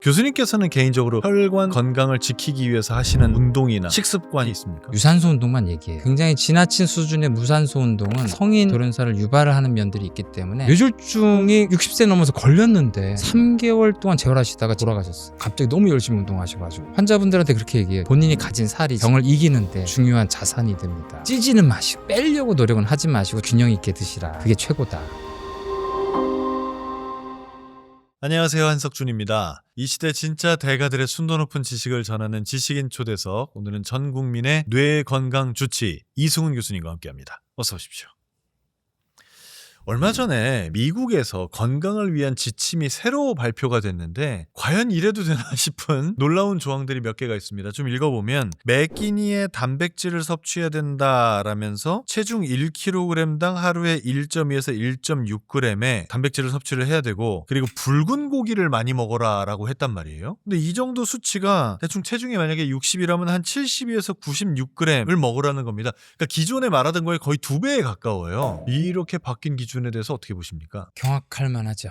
교수님께서는 개인적으로 혈관 건강을 지키기 위해서 하시는 운동이나 식습관이 있습니까? 유산소 운동만 얘기해요. 굉장히 지나친 수준의 무산소 운동은 성인 돌연사를 유발을 하는 면들이 있기 때문에 뇌졸중이 60세 넘어서 걸렸는데 3개월 동안 재활하시다가 돌아가셨어요. 갑자기 너무 열심히 운동하셔가지고. 환자분들한테 그렇게 얘기해요. 본인이 가진 살이 병을 이기는데 중요한 자산이 됩니다. 찌지는 마시고 빼려고 노력은 하지 마시고 균형 있게 드시라. 그게 최고다. 안녕하세요, 한석준입니다. 이 시대 진짜 대가들의 순도 높은 지식을 전하는 지식인 초대석, 오늘은 전 국민의 뇌 건강 주치 이승훈 교수님과 함께합니다. 어서 오십시오. 얼마 전에 미국에서 건강을 위한 지침이 새로 발표가 됐는데 과연 이래도 되나 싶은 놀라운 조항들이 몇 개가 있습니다. 좀 읽어보면 매 끼니의 단백질을 섭취해야 된다라면서 체중 1kg당 하루에 1.2에서 1.6g의 단백질을 섭취를 해야 되고, 그리고 붉은 고기를 많이 먹어라 라고 했단 말이에요. 근데 이 정도 수치가 대충 체중이 만약에 60이라면 한 72에서 96g을 먹으라는 겁니다. 그러니까 기존에 말하던 거에 거의 2배에 가까워요. 이렇게 바뀐 기준에 대해서 어떻게 보십니까? 경악할 만하죠.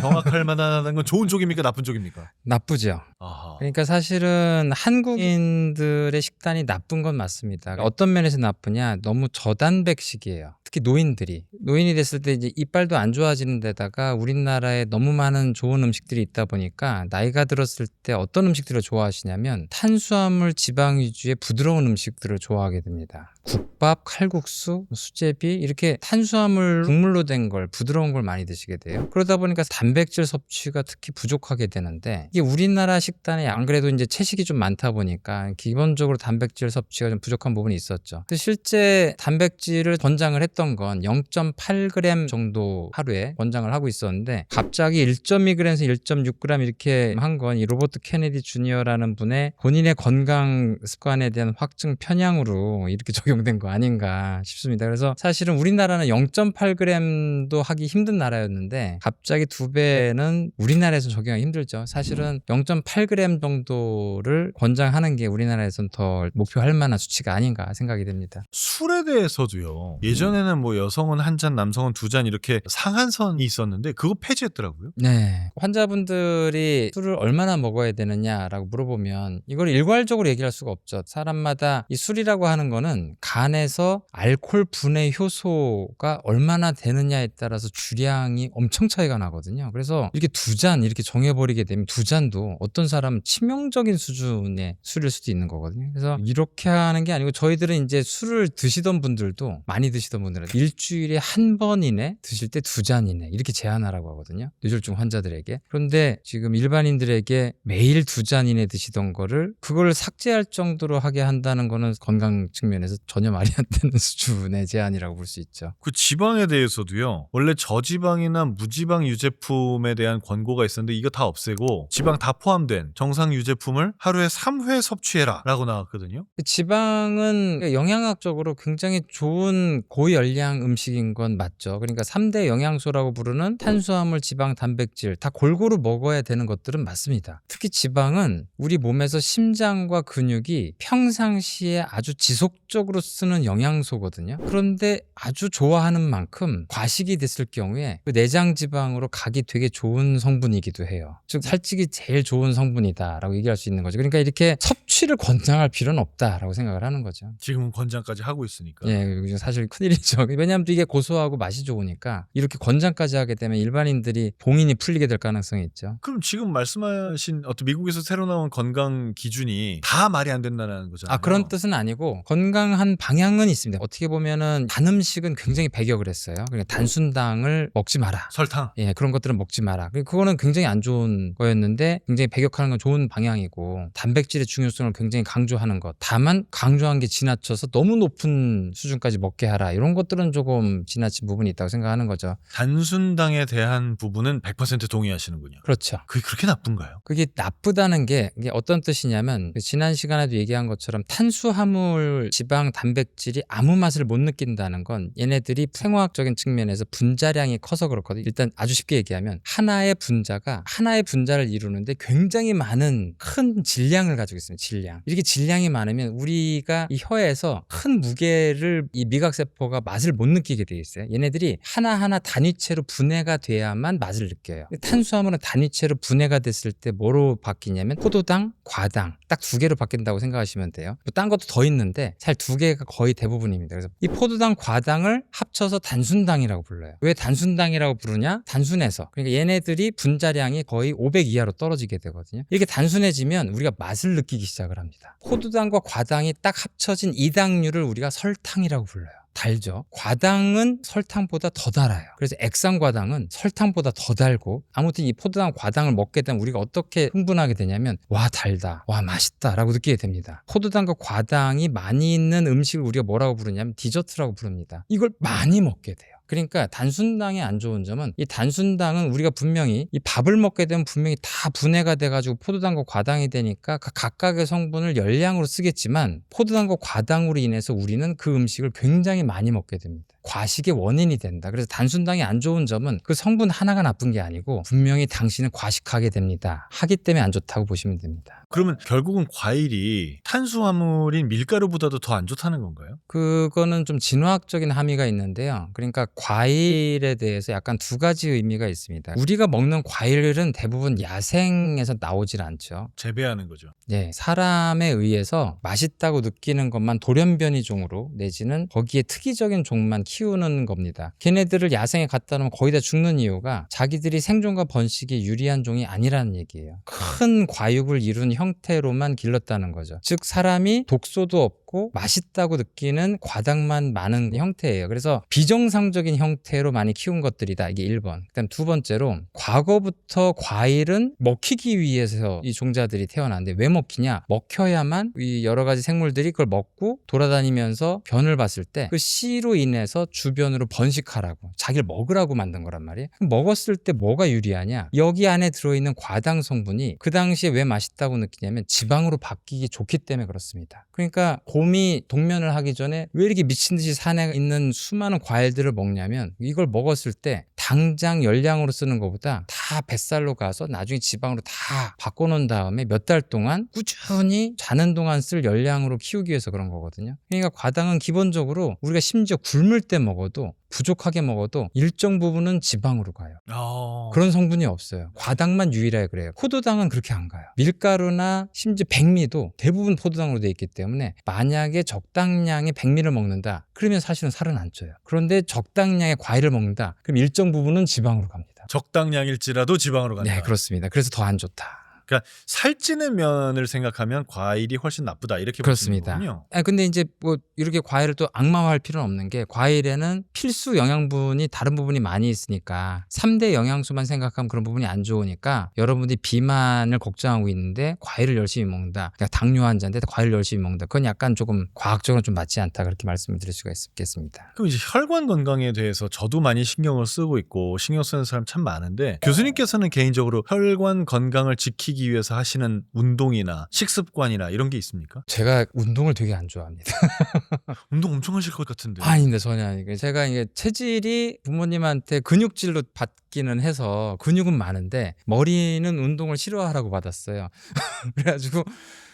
경악할 만하다는 건 좋은 쪽입니까? 나쁜 쪽입니까? 나쁘죠. 아하. 그러니까 사실은 한국인들의 식단이 나쁜 건 맞습니다. 어떤 면에서 나쁘냐? 너무 저단백식이에요. 특히 노인이 됐을 때 이제 이빨도 안 좋아지는 데다가 우리나라에 너무 많은 좋은 음식들이 있다 보니까 나이가 들었을 때 어떤 음식들을 좋아하시냐면 탄수화물 지방 위주의 부드러운 음식들을 좋아하게 됩니다. 국밥, 칼국수, 수제비 이렇게 탄수화물 국물로 된 걸 부드러운 걸 많이 드시게 돼요. 그러다 보니까 단백질 섭취가 특히 부족하게 되는데, 이게 우리나라 식단에 안 그래도 이제 채식이 좀 많다 보니까 기본적으로 단백질 섭취가 좀 부족한 부분이 있었죠. 근데 실제 단백질을 권장을 했던 건 0.8g 정도 하루에 권장을 하고 있었는데, 갑자기 1.2g에서 1.6g 이렇게 한 건 이 로버트 케네디 주니어라는 분의 본인의 건강 습관에 대한 확증 편향으로 이렇게 적용된 거 아닌가 싶습니다. 그래서 사실은 우리나라는 0.8g도 하기 힘든 나라였는데 갑자기 2배는 우리나라에서 적용하기 힘들죠. 사실은 0.8g 정도를 권장하는 게 우리나라에서는 더 목표할 만한 수치가 아닌가 생각이 됩니다. 술에 대해서도요. 예전에는 뭐 여성은 1잔, 남성은 2잔 이렇게 상한선이 있었는데 그거 폐지했더라고요. 네. 환자분들이 술을 얼마나 먹어야 되느냐라고 물어보면 이걸 일괄적으로 얘기할 수가 없죠. 사람마다 이 술이라고 하는 거는 간에서 알코올 분해 효소가 얼마나 되느냐에 따라서 주량이 엄청 차이가 나거든요. 그래서 이렇게 2잔 이렇게 정해버리게 되면 2잔도 어떤 사람은 치명적인 수준의 술일 수도 있는 거거든요. 그래서 이렇게 하는 게 아니고 저희들은 이제 술을 드시던 분들도 많이 드시던 분들은 일주일에 1번 이내 드실 때 2잔 이내 이렇게 제한하라고 하거든요. 뇌졸중 환자들에게. 그런데 지금 일반인들에게 매일 2잔 이내 드시던 거를 그걸 삭제할 정도로 하게 한다는 거는 건강 측면에서 전혀 말이 안 되는 수준의 제한이라고 볼 수 있죠. 그 지방에 대해서도요. 원래 저지방이나 무지방 유제품에 대한 권고가 있었는데 이거 다 없애고 지방 다 포함된 정상 유제품을 하루에 3회 섭취해라 라고 나왔거든요. 지방은 영양학적으로 굉장히 좋은 고열량 음식인 건 맞죠. 그러니까 3대 영양소라고 부르는 탄수화물, 지방, 단백질 다 골고루 먹어야 되는 것들은 맞습니다. 특히 지방은 우리 몸에서 심장과 근육이 평상시에 아주 지속적으로 쓰는 영양소거든요. 그런데 아주 좋아하는 만큼 과식이 됐을 경우에 그 내장 지방으로 가기 되게 좋은 성분이기도 해요. 즉 살찌기 제일 좋은 성분이다라고 얘기할 수 있는 거죠. 그러니까 이렇게 섭취를 권장할 필요는 없다라고 생각을 하는 거죠. 지금은 권장까지 하고 있으니까. 예, 사실 큰일이죠. 왜냐하면 또 이게 고소하고 맛이 좋으니까 이렇게 권장까지 하게 되면 일반인들이 봉인이 풀리게 될 가능성이 있죠. 그럼 지금 말씀하신 어떤 미국에서 새로 나온 건강 기준이 다 말이 안 된다는 거잖아요. 그런 뜻은 아니고 건강한 방향은 있습니다. 어떻게 보면은 단 음식은 굉장히 배격을 했어요. 그러니까 단순당을 먹지 마라. 설탕. 예, 그런 것들은 먹지 마라. 그거는 굉장히 안 좋은 거였는데 굉장히 배격하는 건 좋은 방향이고 단백질의 중요성을 굉장히 강조하는 것. 다만 강조한 게 지나쳐서 너무 높은 수준까지 먹게 하라. 이런 것들은 조금 지나친 부분이 있다고 생각하는 거죠. 단순당에 대한 부분은 100% 동의하시는군요. 그렇죠. 그게 그렇게 나쁜가요? 그게 나쁘다는 게 이게 어떤 뜻이냐면 지난 시간에도 얘기한 것처럼 탄수화물, 지방, 단백질이 아무 맛을 못 느낀다는 건 얘네들이 생화학적인 측면에서 분자량이 커서 그렇거든요. 일단 아주 쉽게 얘기하면 하나의 분자가 하나의 분자를 이루는데 굉장히 많은 큰 질량을 가지고 있습니다. 질량. 이렇게 질량이 많으면 우리가 이 혀에서 큰 무게를 이 미각세포가 맛을 못 느끼게 돼 있어요. 얘네들이 하나하나 단위체로 분해가 돼야만 맛을 느껴요. 탄수화물은 단위체로 분해가 됐을 때 뭐로 바뀌냐면 포도당, 과당 딱 두 개로 바뀐다고 생각하시면 돼요. 뭐 딴 것도 더 있는데 사실 두 개가 거의 대부분입니다. 그래서 이 포도당, 과당을 합쳐서 단순당이라고 불러요. 왜 단순당이라고 부르냐? 단순해서. 그러니까 얘네들이 분자량이 거의 500 이하로 떨어지게 되거든요. 이렇게 단순해지면 우리가 맛을 느끼기 시작을 합니다. 포도당과 과당이 딱 합쳐진 이 당류를 우리가 설탕이라고 불러요. 달죠. 과당은 설탕보다 더 달아요. 그래서 액상과당은 설탕보다 더 달고, 아무튼 이 포도당 과당을 먹게 되면 우리가 어떻게 흥분하게 되냐면 와 달다, 와 맛있다 라고 느끼게 됩니다. 포도당과 과당이 많이 있는 음식을 우리가 뭐라고 부르냐면 디저트라고 부릅니다. 이걸 많이 먹게 돼요. 그러니까 단순당이 안 좋은 점은 이 단순당은 우리가 분명히 이 밥을 먹게 되면 분명히 다 분해가 돼가지고 포도당과 과당이 되니까 각각의 성분을 열량으로 쓰겠지만 포도당과 과당으로 인해서 우리는 그 음식을 굉장히 많이 먹게 됩니다. 과식의 원인이 된다. 그래서 단순당이 안 좋은 점은 그 성분 하나가 나쁜 게 아니고 분명히 당신은 과식하게 됩니다. 하기 때문에 안 좋다고 보시면 됩니다. 그러면 결국은 과일이 탄수화물인 밀가루보다도 더 안 좋다는 건가요? 그거는 좀 진화학적인 함의가 있는데요. 그러니까 과일에 대해서 약간 두 가지 의미가 있습니다. 우리가 먹는 과일은 대부분 야생에서 나오질 않죠. 재배하는 거죠. 네, 사람에 의해서 맛있다고 느끼는 것만 돌연변이종으로 내지는 거기에 특이적인 종만 키우는 겁니다. 걔네들을 야생에 갖다 놓으면 거의 다 죽는 이유가 자기들이 생존과 번식에 유리한 종이 아니라는 얘기예요. 큰 과육을 이룬 형태로만 길렀다는 거죠. 즉 사람이 독소도 없고 맛있다고 느끼는 과당만 많은 형태예요. 그래서 비정상적인 형태로 많이 키운 것들이다. 이게 1번. 그다음 두 번째로 과거부터 과일은 먹히기 위해서 이 종자들이 태어났는데 왜 먹히냐? 먹혀야만 이 여러 가지 생물들이 그걸 먹고 돌아다니면서 변을 봤을 때 그 씨로 인해서 주변으로 번식하라고 자기를 먹으라고 만든 거란 말이에요. 먹었을 때 뭐가 유리하냐? 여기 안에 들어있는 과당 성분이 그 당시에 왜 맛있다고 느끼냐면 지방으로 바뀌기 좋기 때문에 그렇습니다. 그러니까 곰이 동면을 하기 전에 왜 이렇게 미친 듯이 산에 있는 수많은 과일들을 먹냐면 이걸 먹었을 때 당장 열량으로 쓰는 것보다 다 뱃살로 가서 나중에 지방으로 다 바꿔놓은 다음에 몇 달 동안 꾸준히 자는 동안 쓸 열량으로 키우기 위해서 그런 거거든요. 그러니까 과당은 기본적으로 우리가 심지어 굶을 때 먹어도 부족하게 먹어도 일정 부분은 지방으로 가요. 그런 성분이 없어요. 과당만 유일하게 그래요. 포도당은 그렇게 안 가요. 밀가루나 심지어 백미도 대부분 포도당으로 돼 있기 때문에 만약에 적당량의 백미를 먹는다 그러면 사실은 살은 안 쪄요. 그런데 적당량의 과일을 먹는다 그럼 일정 부분은 지방으로 갑니다. 적당량일지라도 지방으로 간다. 네, 그렇습니다. 그래서 더 안 좋다. 그러니까 살찌는 면을 생각하면 과일이 훨씬 나쁘다 이렇게 그렇습니다. 보시는 거군요. 근데 이제 뭐 이렇게 과일을 또 악마화할 필요는 없는 게 과일에는 필수 영양분이 다른 부분이 많이 있으니까 3대 영양소만 생각하면 그런 부분이 안 좋으니까 여러분들이 비만을 걱정하고 있는데 과일을 열심히 먹는다. 그러니까 당뇨 환자인데 과일을 열심히 먹는다. 그건 약간 조금 과학적으로 좀 맞지 않다 그렇게 말씀을 드릴 수가 있겠습니다. 그럼 이제 혈관 건강에 대해서 저도 많이 신경을 쓰고 있고 신경 쓰는 사람 참 많은데 교수님께서는 개인적으로 혈관 건강을 지키기 위해서 하시는 운동이나 식습관이나 이런 게 있습니까? 제가 운동을 되게 안 좋아합니다. 운동 엄청 하실 것 같은데. 아닌데 전혀 아니고 제가 이게 체질이 부모님한테 근육질로 받기는 해서 근육은 많은데 머리는 운동을 싫어하라고 받았어요. 그래가지고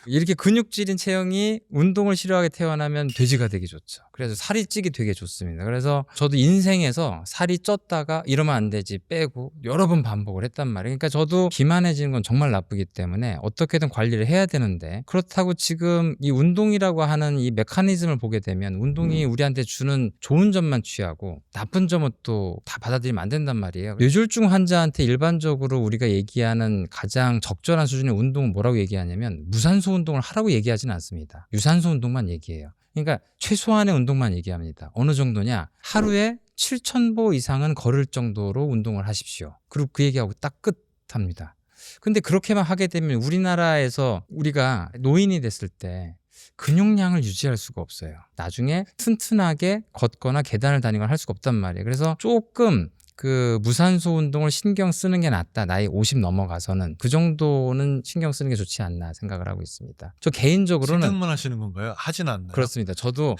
이렇게 근육질인 체형이 운동을 싫어하게 태어나면 돼지가 되기 좋죠. 그래서 살이 찌기 되게 좋습니다. 그래서 저도 인생에서 살이 쪘다가 이러면 안 되지 빼고 여러 번 반복을 했단 말이에요. 그러니까 저도 비만해지는 건 정말 나쁘기 때문에 어떻게든 관리를 해야 되는데 그렇다고 지금 이 운동이라고 하는 이 메커니즘을 보게 되면 운동이 우리한테 주는 좋은 점만 취하고 나쁜 점은 또 다 받아들이면 안 된단 말이에요. 뇌졸중 환자한테 일반적으로 우리가 얘기하는 가장 적절한 수준의 운동은 뭐라고 얘기하냐면 무산소 운동을 하라고 얘기하지는 않습니다. 유산소 운동만 얘기해요. 그러니까 최소한의 운동만 얘기합니다. 어느 정도냐? 하루에 7,000보 이상은 걸을 정도로 운동을 하십시오. 그리고 그 얘기하고 딱 끝합니다. 근데 그렇게만 하게 되면 우리나라에서 우리가 노인이 됐을 때 근육량을 유지할 수가 없어요. 나중에 튼튼하게 걷거나 계단을 다니거나 할 수가 없단 말이에요. 그래서 조금 그 무산소 운동을 신경 쓰는 게 낫다. 나이 50 넘어가서는 그 정도는 신경 쓰는 게 좋지 않나 생각을 하고 있습니다. 저 개인적으로는 생각만 하시는 건가요? 하진 않나요? 그렇습니다. 저도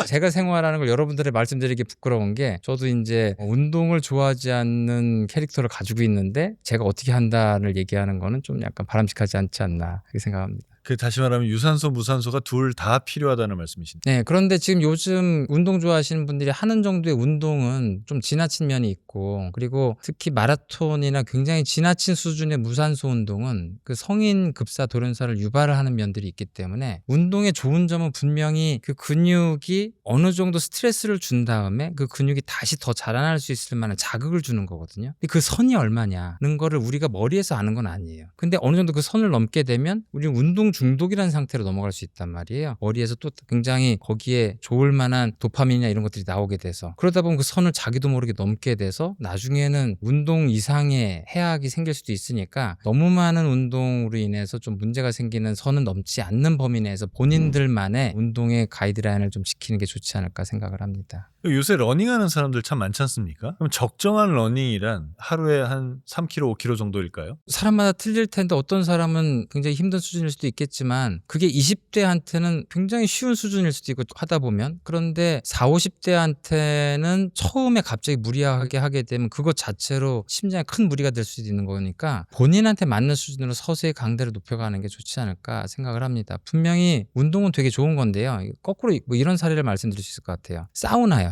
제가 생활하는 걸 여러분들의 말씀드리기 부끄러운 게 저도 이제 운동을 좋아하지 않는 캐릭터를 가지고 있는데 제가 어떻게 한다를 얘기하는 거는 좀 약간 바람직하지 않지 않나 그렇게 생각합니다. 그 다시 말하면 유산소, 무산소가 둘 다 필요하다는 말씀이신데. 네, 그런데 지금 요즘 운동 좋아하시는 분들이 하는 정도의 운동은 좀 지나친 면이 있고, 그리고 특히 마라톤이나 굉장히 지나친 수준의 무산소 운동은 그 성인 급사 돌연사를 유발을 하는 면들이 있기 때문에 운동의 좋은 점은 분명히 그 근육이 어느 정도 스트레스를 준 다음에 그 근육이 다시 더 자라날 수 있을 만한 자극을 주는 거거든요. 근데 그 선이 얼마냐는 거를 우리가 머리에서 아는 건 아니에요. 근데 어느 정도 그 선을 넘게 되면 우리는 운동 중독이라는 상태로 넘어갈 수 있단 말이에요. 머리에서 또 굉장히 거기에 좋을 만한 도파민이나 이런 것들이 나오게 돼서 그러다 보면 그 선을 자기도 모르게 넘게 돼서 나중에는 운동 이상의 해악이 생길 수도 있으니까 너무 많은 운동으로 인해서 좀 문제가 생기는 선은 넘지 않는 범위 내에서 본인들만의 운동의 가이드라인을 좀 지키는 게 좋지 않을까 생각을 합니다. 요새 러닝하는 사람들 참 많지 않습니까? 그럼 적정한 러닝이란 하루에 한 3km, 5km 정도일까요? 사람마다 틀릴 텐데 어떤 사람은 굉장히 힘든 수준일 수도 있겠지만 그게 20대한테는 굉장히 쉬운 수준일 수도 있고 하다 보면 그런데 40, 50대한테는 처음에 갑자기 무리하게 하게 되면 그것 자체로 심장에 큰 무리가 될 수도 있는 거니까 본인한테 맞는 수준으로 서서히 강도를 높여가는 게 좋지 않을까 생각을 합니다. 분명히 운동은 되게 좋은 건데요. 거꾸로 뭐 이런 사례를 말씀드릴 수 있을 것 같아요. 사우나요.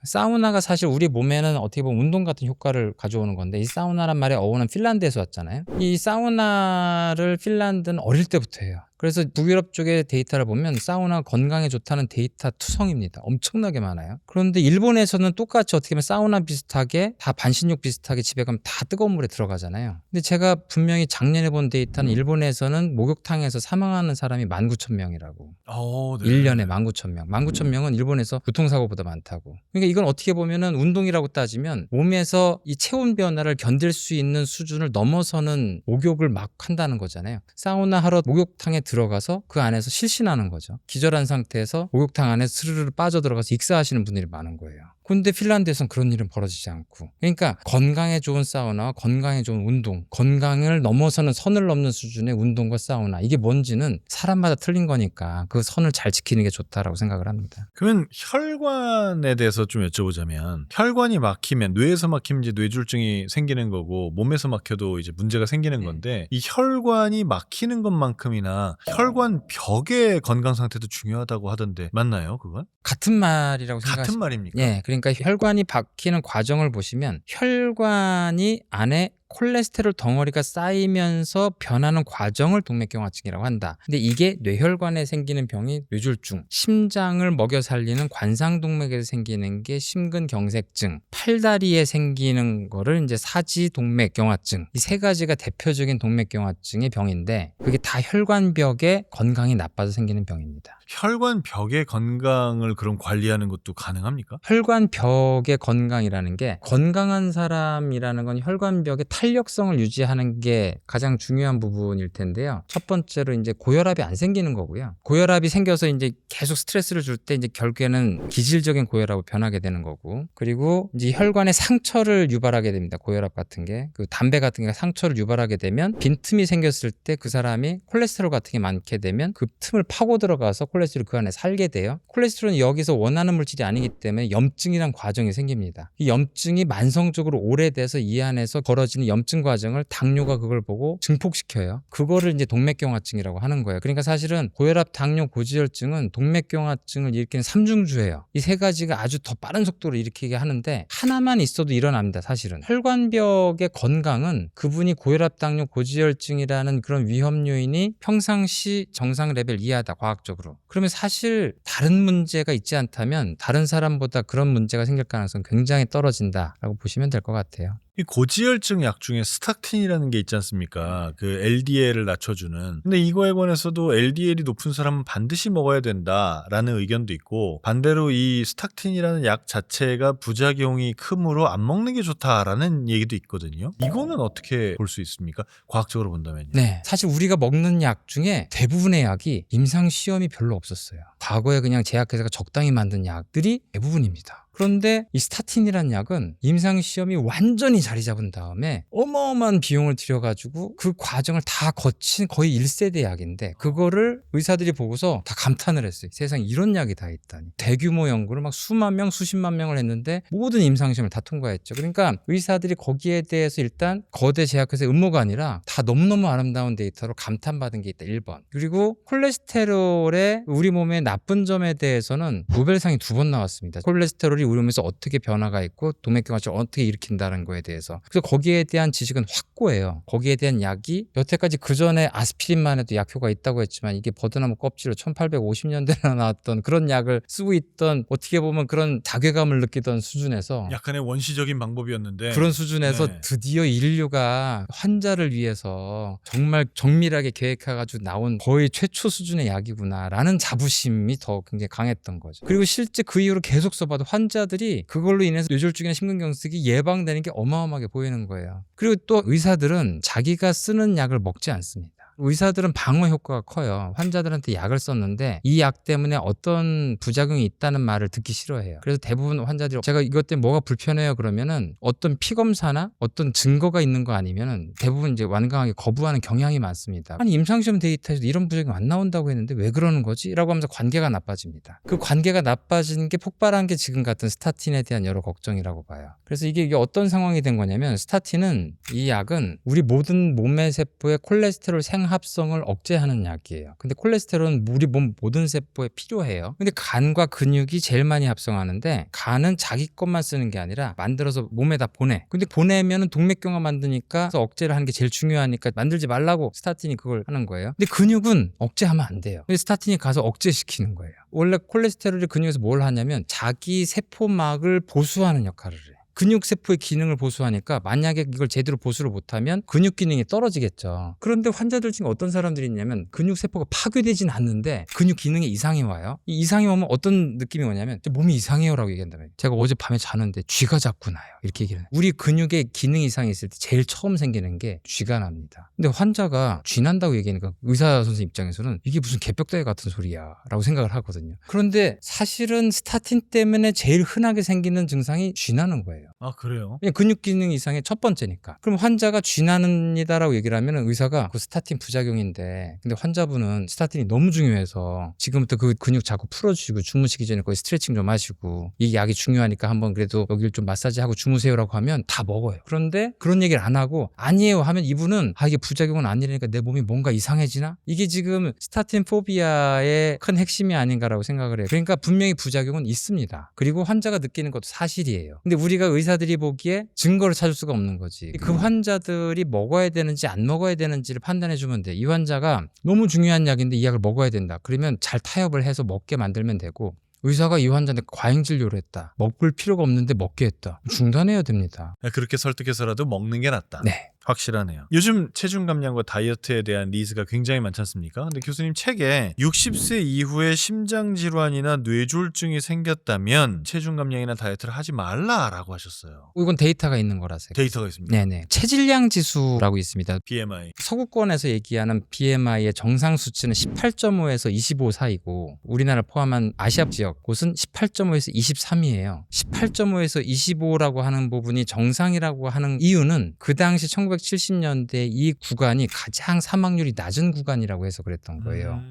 사우나가 사실 우리 몸에는 어떻게 보면 운동 같은 효과를 가져오는 건데 이 사우나란 말의 어원은 핀란드에서 왔잖아요. 이 사우나를 핀란드는 어릴 때부터 해요. 그래서 북유럽 쪽의 데이터를 보면 사우나 건강에 좋다는 데이터 투성입니다. 엄청나게 많아요. 그런데 일본에서는 똑같이 어떻게 보면 사우나 비슷하게 다 반신욕 비슷하게 집에 가면 다 뜨거운 물에 들어가잖아요. 근데 제가 분명히 작년에 본 데이터는 일본에서는 목욕탕에서 사망하는 사람이 19,000명이라고. 네. 1년에 19,000명. 19,000명은 일본에서 교통사고보다 많다고. 그러니까 이건 어떻게 보면은 운동이라고 따지면 몸에서 이 체온 변화를 견딜 수 있는 수준을 넘어서는 목욕을 막 한다는 거잖아요. 사우나 하러 목욕탕에 들어가서 그 안에서 실신하는 거죠. 기절한 상태에서 목욕탕 안에 스르르 빠져들어가서 익사하시는 분들이 많은 거예요. 근데 핀란드에서는 그런 일은 벌어지지 않고. 그러니까 건강에 좋은 사우나와 건강에 좋은 운동, 건강을 넘어서는 선을 넘는 수준의 운동과 사우나 이게 뭔지는 사람마다 틀린 거니까 그 선을 잘 지키는 게 좋다라고 생각을 합니다. 그러면 혈관에 대해서 좀 여쭤보자면 혈관이 막히면 뇌에서 막히면 이제 뇌졸중이 생기는 거고 몸에서 막혀도 이제 문제가 생기는 건데 이 혈관이 막히는 것만큼이나 혈관 벽의 건강 상태도 중요하다고 하던데 맞나요, 그건? 같은 말이라고 같은 생각하시면 말입니까? 예, 그러니까 혈관이 박히는 과정을 보시면 혈관이 안에 콜레스테롤 덩어리가 쌓이면서 변하는 과정을 동맥경화증이라고 한다. 근데 이게 뇌혈관에 생기는 병이 뇌졸중, 심장을 먹여 살리는 관상동맥에서 생기는 게 심근경색증, 팔다리에 생기는 거를 이제 사지동맥경화증. 이 세 가지가 대표적인 동맥경화증의 병인데 그게 다 혈관벽의 건강이 나빠서 생기는 병입니다. 혈관 벽의 건강을 그럼 관리하는 것도 가능합니까? 혈관벽의 건강이라는 게 건강한 사람이라는 건 혈관벽의 탄력성을 유지하는 게 가장 중요한 부분일 텐데요. 첫 번째로 이제 고혈압이 안 생기는 거고요. 고혈압이 생겨서 이제 계속 스트레스를 줄 때 이제 결국에는 기질적인 고혈압으로 변하게 되는 거고, 그리고 이제 혈관에 상처를 유발하게 됩니다. 고혈압 같은 게, 그 담배 같은 게 상처를 유발하게 되면 빈틈이 생겼을 때 그 사람이 콜레스테롤 같은 게 많게 되면 그 틈을 파고 들어가서 콜레스테롤이 그 안에 살게 돼요. 콜레스테롤은 여기서 원하는 물질이 아니기 때문에 염증이란 과정이 생깁니다. 이 염증이 만성적으로 오래돼서 이 안에서 벌어지는 염증 과정을 당뇨가 그걸 보고 증폭시켜요. 그거를 이제 동맥경화증이라고 하는 거예요. 그러니까 사실은 고혈압, 당뇨, 고지혈증은 동맥경화증을 일으키는 삼중주예요. 이 세 가지가 아주 더 빠른 속도로 일으키게 하는데 하나만 있어도 일어납니다. 사실은 혈관벽의 건강은 그분이 고혈압, 당뇨, 고지혈증이라는 그런 위험 요인이 평상시 정상 레벨 이하다, 과학적으로. 그러면 사실 다른 문제가 있지 않다면 다른 사람보다 그런 문제가 생길 가능성은 굉장히 떨어진다라고 보시면 될 것 같아요. 이 고지혈증 약 중에 스타틴이라는 게 있지 않습니까? 그 LDL을 낮춰주는. 근데 이거에 관해서도 LDL이 높은 사람은 반드시 먹어야 된다라는 의견도 있고, 반대로 이 스타틴이라는 약 자체가 부작용이 크므로 안 먹는 게 좋다라는 얘기도 있거든요. 이거는 어떻게 볼 수 있습니까? 과학적으로 본다면요. 네, 사실 우리가 먹는 약 중에 대부분의 약이 임상 시험이 별로 없었어요. 과거에 그냥 제약회사가 적당히 만든 약들이 대부분입니다. 그런데 이 스타틴이라는 약은 임상시험이 완전히 자리 잡은 다음에 어마어마한 비용을 들여가지고 그 과정을 다 거친 거의 1세대 약인데 그거를 의사들이 보고서 다 감탄을 했어요. 세상에 이런 약이 다 있다니. 대규모 연구를 막 수만 명, 수십만 명을 했는데 모든 임상시험을 다 통과했죠. 그러니까 의사들이 거기에 대해서 일단 거대 제약회사의 음모가 아니라 다 너무너무 아름다운 데이터로 감탄받은 게 있다. 1번. 그리고 콜레스테롤의 우리 몸의 나쁜 점에 대해서는 노벨상이 2번 나왔습니다. 콜레스테롤이 우리 몸에서 어떻게 변화가 있고 동맥경화증을 어떻게 일으킨다는 거에 대해서. 그래서 거기에 대한 지식은 확고해요. 거기에 대한 약이 여태까지 그전에 아스피린만 해도 약효가 있다고 했지만 이게 버드나무 껍질로 1850년대나 나왔던 그런 약을 쓰고 있던 어떻게 보면 그런 자괴감을 느끼던 수준에서 약간의 원시적인 방법이었는데 그런 수준에서 네. 드디어 인류가 환자를 위해서 정말 정밀하게 계획해가지고 나온 거의 최초 수준의 약이구나라는 자부심이 더 굉장히 강했던 거죠. 그리고 실제 그 이후로 계속 써봐도 환자들이 그걸로 인해서 뇌졸중이나 심근경색이 예방되는 게 어마어마하게 보이는 거예요. 그리고 또 의사들은 자기가 쓰는 약을 먹지 않습니다. 의사들은 방어 효과가 커요. 환자들한테 약을 썼는데 이 약 때문에 어떤 부작용이 있다는 말을 듣기 싫어해요. 그래서 대부분 환자들이 제가 이것 때문에 뭐가 불편해요 그러면은 어떤 피검사나 어떤 증거가 있는 거 아니면은 대부분 이제 완강하게 거부하는 경향이 많습니다. 아니 임상시험 데이터에서 이런 부작용 안 나온다고 했는데 왜 그러는 거지? 라고 하면서 관계가 나빠집니다. 그 관계가 나빠진 게 폭발한 게 지금 같은 스타틴에 대한 여러 걱정이라고 봐요. 그래서 이게 어떤 상황이 된 거냐면 스타틴은 이 약은 우리 모든 몸의 세포의 콜레스테롤 합성을 억제하는 약이에요. 근데 콜레스테롤은 우리 몸 모든 세포에 필요해요. 근데 간과 근육이 제일 많이 합성하는데 간은 자기 것만 쓰는 게 아니라 만들어서 몸에다 보내. 근데 보내면은 동맥경화 만드니까 그래서 억제를 하는 게 제일 중요하니까 만들지 말라고 스타틴이 그걸 하는 거예요. 근데 근육은 억제하면 안 돼요. 근데 스타틴이 가서 억제시키는 거예요. 원래 콜레스테롤이 근육에서 뭘 하냐면 자기 세포막을 보수하는 역할을 해요. 근육세포의 기능을 보수하니까 만약에 이걸 제대로 보수를 못하면 근육 기능이 떨어지겠죠. 그런데 환자들 중에 어떤 사람들이 있냐면 근육세포가 파괴되진 않는데 근육 기능에 이상이 와요. 이 이상이 오면 어떤 느낌이 오냐면 몸이 이상해요 라고 얘기한다면 제가 어제 밤에 자는데 쥐가 자꾸 나요. 이렇게 얘기를 해요. 우리 근육에 기능 이상이 있을 때 제일 처음 생기는 게 쥐가 납니다. 근데 환자가 쥐 난다고 얘기하니까 의사 선생님 입장에서는 이게 무슨 개벽다리 같은 소리야 라고 생각을 하거든요. 그런데 사실은 스타틴 때문에 제일 흔하게 생기는 증상이 쥐 나는 거예요. 아 그래요? 그냥 근육 기능 이상의 첫 번째니까. 그럼 환자가 쥐나는이다라고 얘기를 하면 의사가 그 스타틴 부작용인데 근데 환자분은 스타틴이 너무 중요해서 지금부터 그 근육 자꾸 풀어주시고 주무시기 전에 거의 스트레칭 좀 하시고 이 약이 중요하니까 한번 그래도 여기를 좀 마사지하고 주무세요라고 하면 다 먹어요. 그런데 그런 얘기를 안 하고 아니에요 하면 이분은 이게 부작용은 아니라니까 내 몸이 뭔가 이상해지나? 이게 지금 스타틴 포비아의 큰 핵심이 아닌가라고 생각을 해요. 그러니까 분명히 부작용은 있습니다. 그리고 환자가 느끼는 것도 사실이에요. 근데 우리가 의사들이 보기에 증거를 찾을 수가 없는 거지. 그 환자들이 먹어야 되는지 안 먹어야 되는지를 판단해 주면 돼. 이 환자가 너무 중요한 약인데 이 약을 먹어야 된다. 그러면 잘 타협을 해서 먹게 만들면 되고 의사가 이 환자한테 과잉 진료를 했다. 먹을 필요가 없는데 먹게 했다. 중단해야 됩니다. 그렇게 설득해서라도 먹는 게 낫다. 네. 확실하네요. 요즘 체중 감량과 다이어트에 대한 니즈가 굉장히 많지 않습니까? 근데 교수님 책에 60세 이후에 심장 질환이나 뇌졸중이 생겼다면 체중 감량이나 다이어트를 하지 말라라고 하셨어요. 이건 데이터가 있는 거라서요. 데이터가 있습니다. 네네. 체질량 지수라고 있습니다. BMI. 서구권에서 얘기하는 BMI의 정상 수치는 18.5에서 25 사이고 우리나라 포함한 아시아 지역 곳은 18.5에서 23이에요. 18.5에서 25라고 하는 부분이 정상이라고 하는 이유는 그 당시 1970년대 이 구간이 가장 사망률이 낮은 구간이라고 해서 그랬던 거예요.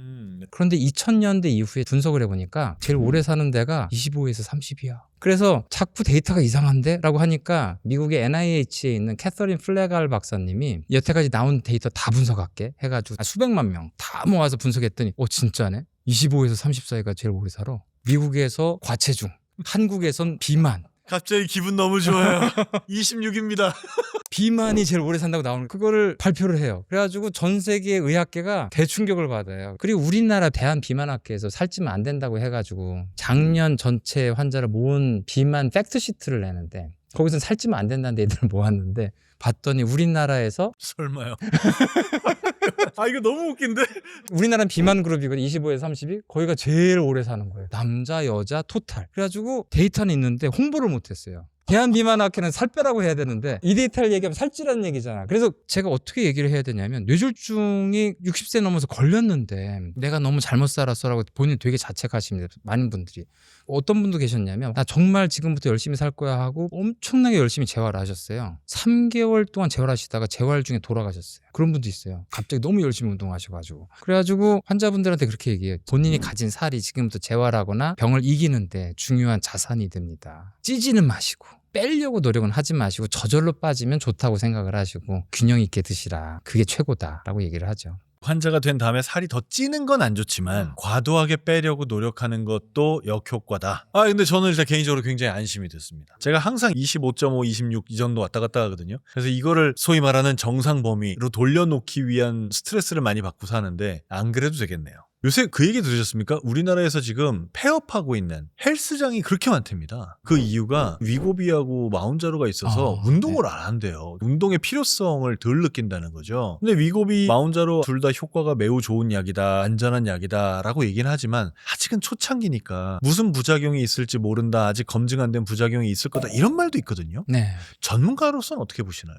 그런데 2000년대 이후에 분석을 해보니까 제일 오래 사는 데가 25에서 30이야. 그래서 자꾸 데이터가 이상한데? 라고 하니까 미국의 NIH에 있는 캐서린 플레갈 박사님이 여태까지 나온 데이터 다 분석할게 해가지고 수백만 명 다 모아서 분석했더니 진짜네? 25에서 30 사이가 제일 오래 살아. 미국에서 과체중, 한국에선 비만. 갑자기 기분 너무 좋아요. 26입니다. 비만이 제일 오래 산다고 나오는 그거를 발표를 해요. 그래가지고 전 세계 의학계가 대충격을 받아요. 그리고 우리나라 대한비만학회에서 살찌면 안 된다고 해가지고 작년 전체 환자를 모은 비만 팩트시트를 내는데 거기서 살찌면 안 된다는 데이터를 모았는데 봤더니 우리나라에서 설마요. 아 이거 너무 웃긴데. 우리나라는 비만 그룹이거든. 25에서 30이 거기가 제일 오래 사는 거예요. 남자 여자 토탈. 그래가지고 데이터는 있는데 홍보를 못했어요. 대한비만학회는 살 빼라고 해야 되는데 이 데이터를 얘기하면 살찌라는 얘기잖아. 그래서 제가 어떻게 얘기를 해야 되냐면 뇌졸중이 60세 넘어서 걸렸는데 내가 너무 잘못 살았어라고 본인 되게 자책하십니다. 많은 분들이. 어떤 분도 계셨냐면 나 정말 지금부터 열심히 살 거야 하고 엄청나게 열심히 재활을 하셨어요. 3개월 동안 재활하시다가 재활 중에 돌아가셨어요. 그런 분도 있어요. 갑자기 너무 열심히 운동하셔가지고. 그래가지고 환자분들한테 그렇게 얘기해요. 본인이 가진 살이 지금부터 재활하거나 병을 이기는데 중요한 자산이 됩니다. 찌지는 마시고 빼려고 노력은 하지 마시고 저절로 빠지면 좋다고 생각을 하시고 균형 있게 드시라. 그게 최고다라고 얘기를 하죠. 환자가 된 다음에 살이 더 찌는 건 안 좋지만 과도하게 빼려고 노력하는 것도 역효과다. 근데 저는 일단 개인적으로 굉장히 안심이 됐습니다. 제가 항상 25.5, 26 이 정도 왔다 갔다 하거든요. 그래서 이거를 소위 말하는 정상 범위로 돌려놓기 위한 스트레스를 많이 받고 사는데 안 그래도 되겠네요. 요새 그 얘기 들으셨습니까? 우리나라에서 지금 폐업하고 있는 헬스장이 그렇게 많답니다. 그 이유가 위고비하고 마운자로가 있어서 운동을 안 한대요. 운동의 필요성을 덜 느낀다는 거죠. 근데 위고비, 마운자로 둘 다 효과가 매우 좋은 약이다, 안전한 약이다 라고 얘기는 하지만 아직은 초창기니까 무슨 부작용이 있을지 모른다, 아직 검증 안 된 부작용이 있을 거다 이런 말도 있거든요. 네. 전문가로서는 어떻게 보시나요?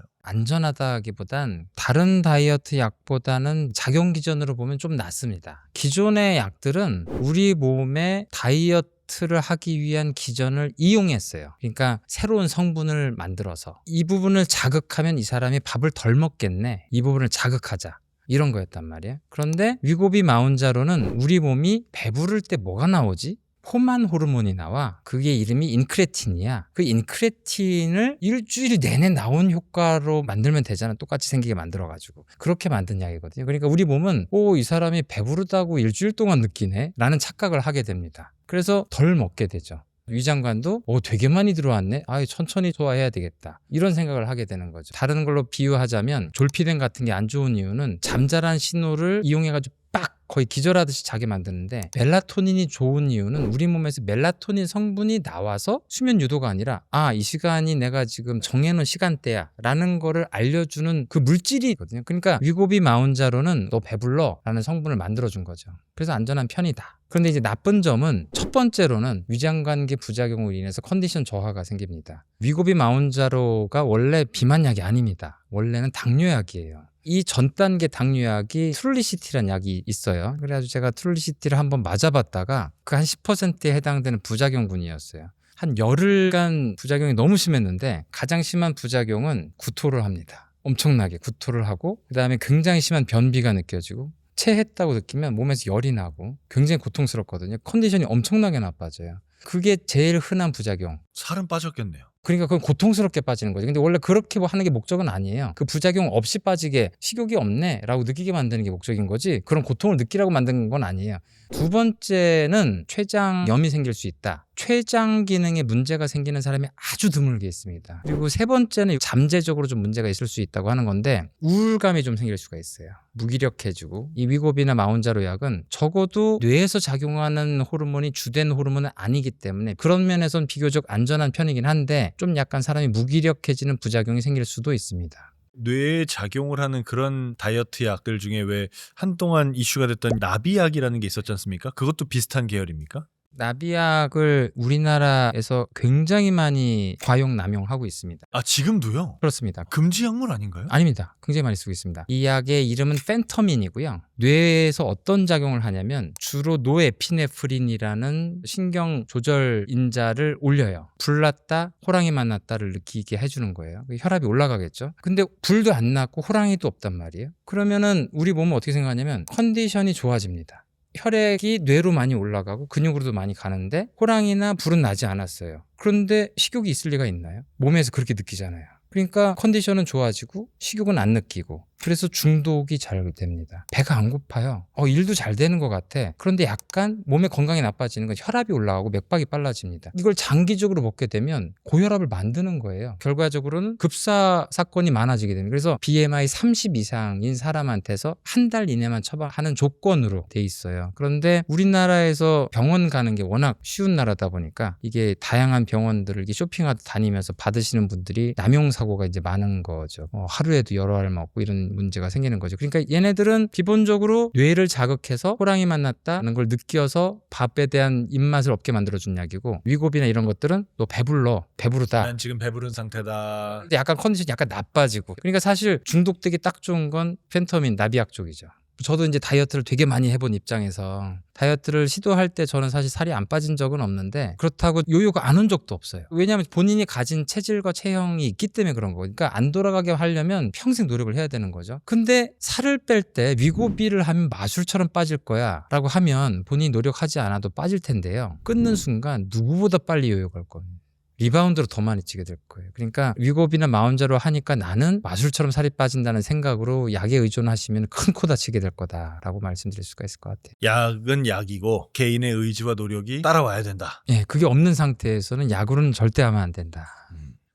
안전하다기보단 다른 다이어트 약보다는 작용 기전으로 보면 좀 낫습니다. 기존의 약들은 우리 몸에 다이어트를 하기 위한 기전을 이용했어요. 그러니까 새로운 성분을 만들어서 이 부분을 자극하면 이 사람이 밥을 덜 먹겠네. 이 부분을 자극하자. 이런 거였단 말이에요. 그런데 위고비 마운자로는 우리 몸이 배부를 때 뭐가 나오지? 포만 호르몬이 나와. 그게 이름이 인크레틴이야. 그 인크레틴을 일주일 내내 나온 효과로 만들면 되잖아. 똑같이 생기게 만들어가지고. 그렇게 만든 약이거든요. 그러니까 우리 몸은 이 사람이 배부르다고 일주일 동안 느끼네? 라는 착각을 하게 됩니다. 그래서 덜 먹게 되죠. 위장관도 되게 많이 들어왔네. 천천히 소화해야 되겠다. 이런 생각을 하게 되는 거죠. 다른 걸로 비유하자면 졸피뎀 같은 게 안 좋은 이유는 잠자란 신호를 이용해가지고 빡 거의 기절하듯이 자게 만드는데 멜라토닌이 좋은 이유는 우리 몸에서 멜라토닌 성분이 나와서 수면 유도가 아니라 이 시간이 내가 지금 정해놓은 시간대야 라는 거를 알려주는 그 물질이 있거든요. 그러니까 위고비 마운자로는 너 배불러 라는 성분을 만들어준 거죠. 그래서 안전한 편이다. 그런데 이제 나쁜 점은 첫 번째로는 위장관계 부작용으로 인해서 컨디션 저하가 생깁니다. 위고비 마운자로가 원래 비만약이 아닙니다. 원래는 당뇨약이에요. 이 전 단계 당뇨약이 트룰리시티라는 약이 있어요. 그래가지고 제가 트룰리시티를 한번 맞아봤다가 그 한 10%에 해당되는 부작용군이었어요. 한 열흘간 부작용이 너무 심했는데 가장 심한 부작용은 구토를 합니다. 엄청나게 구토를 하고 그다음에 굉장히 심한 변비가 느껴지고 체했다고 느끼면 몸에서 열이 나고 굉장히 고통스럽거든요. 컨디션이 엄청나게 나빠져요. 그게 제일 흔한 부작용. 살은 빠졌겠네요. 그러니까 그건 고통스럽게 빠지는 거죠. 근데 원래 그렇게 하는 게 목적은 아니에요. 그 부작용 없이 빠지게 식욕이 없네 라고 느끼게 만드는 게 목적인 거지 그런 고통을 느끼라고 만든 건 아니에요. 두 번째는 췌장염이 생길 수 있다. 췌장 기능에 문제가 생기는 사람이 아주 드물게 있습니다. 그리고 세 번째는 잠재적으로 좀 문제가 있을 수 있다고 하는 건데 우울감이 좀 생길 수가 있어요. 무기력해지고 이 위고비나 마운자로 약은 적어도 뇌에서 작용하는 호르몬이 주된 호르몬은 아니기 때문에 그런 면에서는 비교적 안전한 편이긴 한데 좀 약간 사람이 무기력해지는 부작용이 생길 수도 있습니다. 뇌에 작용을 하는 그런 다이어트 약들 중에 왜 한동안 이슈가 됐던 나비약이라는 게 있었지 않습니까? 그것도 비슷한 계열입니까? 나비약을 우리나라에서 굉장히 많이 과용 남용하고 있습니다. 지금도요? 그렇습니다. 금지 약물 아닌가요? 아닙니다. 굉장히 많이 쓰고 있습니다. 이 약의 이름은 펜터민이고요. 뇌에서 어떤 작용을 하냐면 주로 노에피네프린이라는 신경 조절 인자를 올려요. 불났다, 호랑이 만났다를 느끼게 해주는 거예요. 혈압이 올라가겠죠. 근데 불도 안 났고 호랑이도 없단 말이에요. 그러면은 우리 몸은 어떻게 생각하냐면 컨디션이 좋아집니다. 혈액이 뇌로 많이 올라가고 근육으로도 많이 가는데 호랑이나 불은 나지 않았어요. 그런데 식욕이 있을 리가 있나요? 몸에서 그렇게 느끼잖아요. 그러니까 컨디션은 좋아지고 식욕은 안 느끼고 그래서 중독이 잘 됩니다. 배가 안 고파요. 일도 잘 되는 것 같아. 그런데 약간 몸의 건강이 나빠지는 건 혈압이 올라가고 맥박이 빨라집니다. 이걸 장기적으로 먹게 되면 고혈압을 만드는 거예요. 결과적으로는 급사 사건이 많아지게 됩니다. 그래서 BMI 30 이상인 사람한테서 한 달 이내만 처방하는 조건으로 돼 있어요. 그런데 우리나라에서 병원 가는 게 워낙 쉬운 나라다 보니까 이게 다양한 병원들을 쇼핑하다 다니면서 받으시는 분들이 남용 사고가 이제 많은 거죠. 하루에도 여러 알 먹고 이런 이런 문제가 생기는 거죠. 그러니까 얘네들은 기본적으로 뇌를 자극해서 호랑이 만났다는 걸 느껴서 밥에 대한 입맛을 없게 만들어준 약이고, 위고비나 이런 것들은 너 배부르다. 난 지금 배부른 상태다. 근데 약간 컨디션이 약간 나빠지고. 그러니까 사실 중독되기 딱 좋은 건 펜터민, 나비약 쪽이죠. 저도 이제 다이어트를 되게 많이 해본 입장에서 다이어트를 시도할 때 저는 사실 살이 안 빠진 적은 없는데, 그렇다고 요요가 안 온 적도 없어요. 왜냐하면 본인이 가진 체질과 체형이 있기 때문에 그런 거고, 그러니까 안 돌아가게 하려면 평생 노력을 해야 되는 거죠. 근데 살을 뺄 때 위고비를 하면 마술처럼 빠질 거야 라고 하면 본인이 노력하지 않아도 빠질 텐데요, 끊는 순간 누구보다 빨리 요요가 올 겁니다. 리바운드로 더 많이 찌게 될 거예요. 그러니까 위고비나 마운자로 하니까 나는 마술처럼 살이 빠진다는 생각으로 약에 의존하시면 큰 코 다치게 될 거다라고 말씀드릴 수가 있을 것 같아요. 약은 약이고 개인의 의지와 노력이 따라와야 된다. 예, 그게 없는 상태에서는 약으로는 절대 하면 안 된다.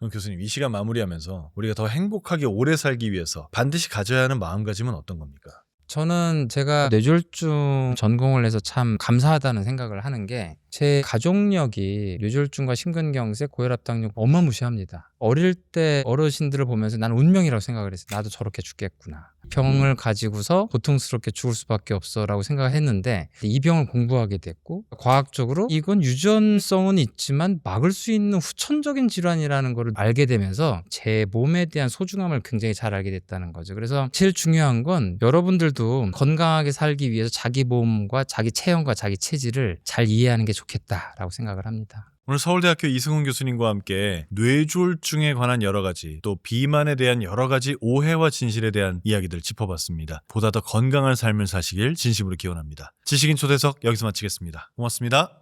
그럼 교수님, 이 시간 마무리하면서 우리가 더 행복하게 오래 살기 위해서 반드시 가져야 하는 마음가짐은 어떤 겁니까? 저는 제가 뇌졸중 전공을 해서 참 감사하다는 생각을 하는 게, 제 가족력이 뇌졸중과 심근경색, 고혈압, 당뇨 어마무시합니다. 어릴 때 어르신들을 보면서 나는 운명이라고 생각을 했어요. 나도 저렇게 죽겠구나. 병을 가지고서 고통스럽게 죽을 수밖에 없어라고 생각을 했는데, 이 병을 공부하게 됐고, 과학적으로 이건 유전성은 있지만 막을 수 있는 후천적인 질환이라는 걸 알게 되면서 제 몸에 대한 소중함을 굉장히 잘 알게 됐다는 거죠. 그래서 제일 중요한 건 여러분들도 건강하게 살기 위해서 자기 몸과 자기 체형과 자기 체질을 잘 이해하는 게 좋겠다라고 생각을 합니다. 오늘 서울대학교 이승훈 교수님과 함께 뇌졸중에 관한 여러 가지, 또 비만에 대한 여러 가지 오해와 진실에 대한 이야기들 짚어봤습니다. 보다 더 건강한 삶을 사시길 진심으로 기원합니다. 지식인 초대석 여기서 마치겠습니다. 고맙습니다.